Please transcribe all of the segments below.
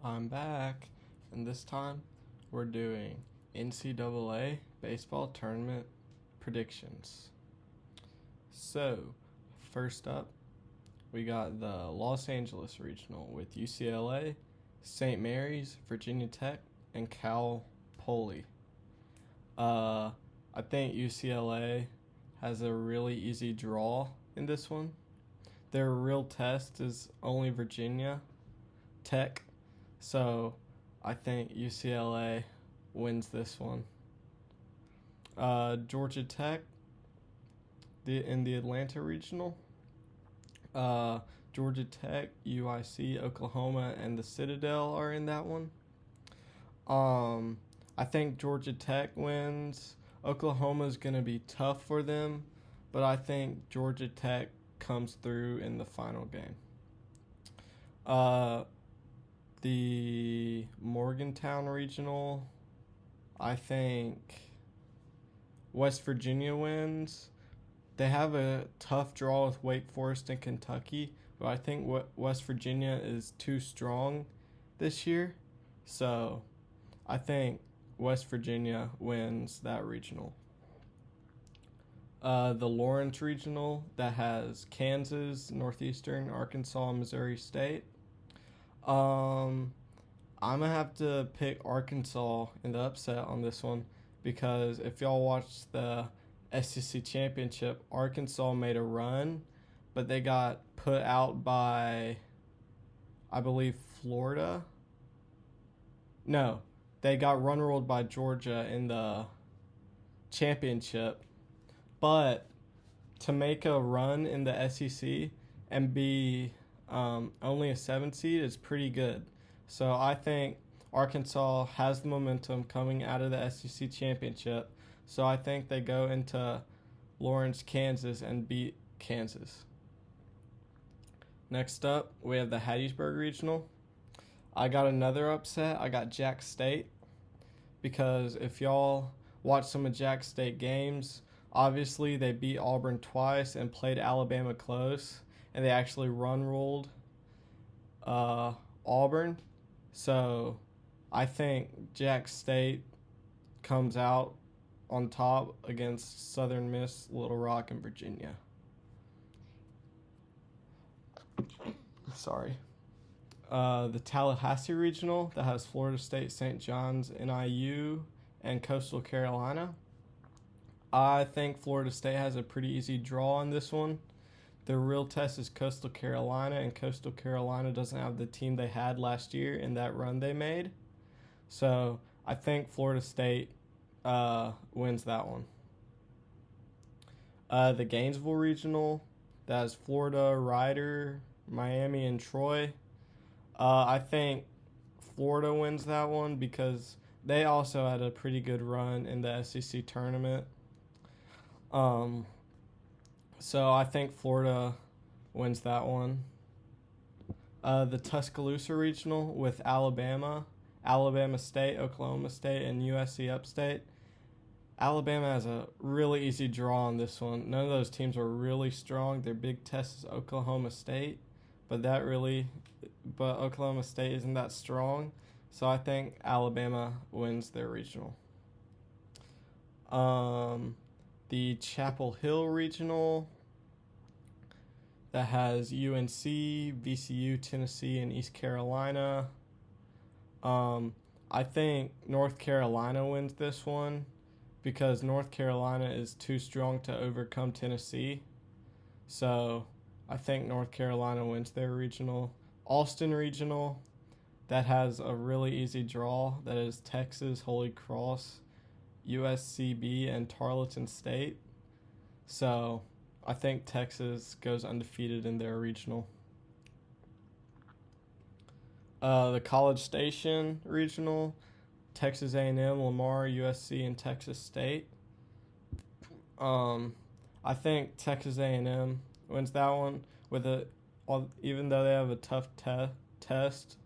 I'm back, and this time we're doing NCAA baseball tournament predictions. So, first up, we got the Los Angeles Regional with UCLA, St. Mary's, Virginia Tech, and Cal Poly. I think UCLA has a really easy draw in this one. Their real test is only Virginia Tech, so I think UCLA wins this one. Georgia Tech, in the Atlanta Regional. Georgia Tech, UIC, Oklahoma, and the Citadel are in that one. I think Georgia Tech wins. Oklahoma's going to be tough for them, but I think Georgia Tech comes through in the final game. The Morgantown Regional, I think West Virginia wins. They have a tough draw with Wake Forest and Kentucky, but I think West Virginia is too strong this year. So I think West Virginia wins that regional. The Lawrence Regional that has Kansas, Northeastern, Arkansas, and Missouri State. I'm going to have to pick Arkansas in the upset on this one because if y'all watched the SEC Championship, Arkansas made a run, but they got put out by, I believe, Florida. No, they got run ruled by Georgia in the championship. But to make a run in the SEC and be only a 7 seed is pretty good. So I think Arkansas has the momentum coming out of the SEC championship. So I think they go into Lawrence, Kansas, and beat Kansas. Next up, we have the Hattiesburg Regional. I got another upset. I got Jack State because if y'all watch some of Jack State games, obviously they beat Auburn twice and played Alabama close, and they actually run-ruled Auburn. So I think Jack State comes out on top against Southern Miss, Little Rock, and Virginia. Sorry. The Tallahassee Regional that has Florida State, St. John's, NIU, and Coastal Carolina. I think Florida State has a pretty easy draw on this one. The real test is Coastal Carolina, and Coastal Carolina doesn't have the team they had last year in that run they made. So I think Florida State wins that one. The Gainesville Regional, that is Florida, Rider, Miami, and Troy. I think Florida wins that one because they also had a pretty good run in the SEC tournament. So I think Florida wins that one. The Tuscaloosa Regional with Alabama, Alabama State, Oklahoma State, and USC Upstate. Alabama has a really easy draw on this one. None of those teams are really strong. Their big test is Oklahoma State, but Oklahoma State isn't that strong. So I think Alabama wins their regional. The Chapel Hill Regional that has UNC, VCU, Tennessee, and East Carolina. I think North Carolina wins this one because North Carolina is too strong to overcome Tennessee. So I think North Carolina wins their regional. Austin Regional that has a really easy draw that is Texas, Holy Cross, USCB, and Tarleton State. So I think Texas goes undefeated in their regional. The College Station Regional, Texas A&M, Lamar, USC, and Texas State. I think Texas A&M wins that one even though they have a tough test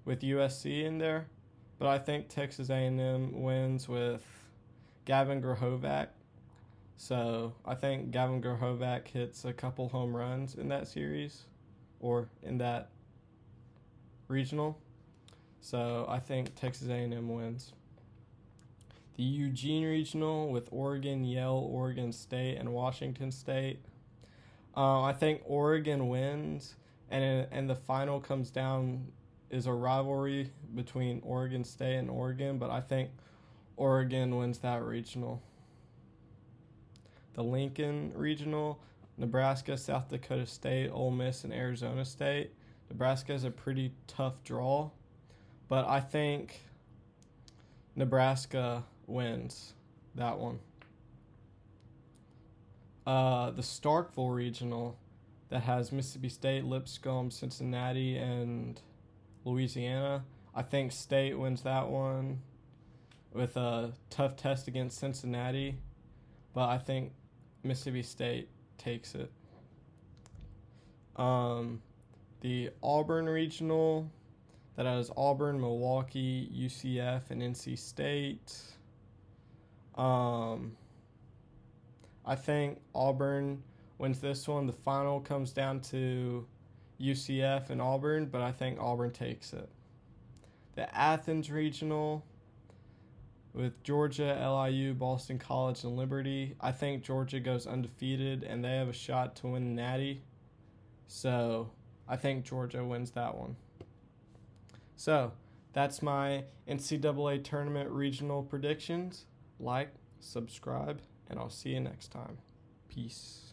with USC in there. But I think Texas A&M wins with Gavin Grahovac. So I think Gavin Grahovac hits a couple home runs in that series or in that regional. So I think Texas A&M wins. The Eugene Regional with Oregon, Yale, Oregon State, and Washington State. I think Oregon wins, and the final comes down is a rivalry between Oregon State and Oregon, but I think Oregon wins that regional. The Lincoln Regional, Nebraska, South Dakota State, Ole Miss, and Arizona State. Nebraska is a pretty tough draw, but I think Nebraska wins that one. The Starkville Regional that has Mississippi State, Lipscomb, Cincinnati, and Louisiana. I think State wins that one with a tough test against Cincinnati, but I think Mississippi State takes it. The Auburn Regional that has Auburn, Milwaukee, UCF, and NC State. I think Auburn wins this one. The final comes down to UCF and Auburn, but I think Auburn takes it. The Athens Regional with Georgia, LIU, Boston College, and Liberty. I think Georgia goes undefeated, and they have a shot to win the Natty. So I think Georgia wins that one. So that's my NCAA tournament regional predictions. Like, subscribe, and I'll see you next time. Peace.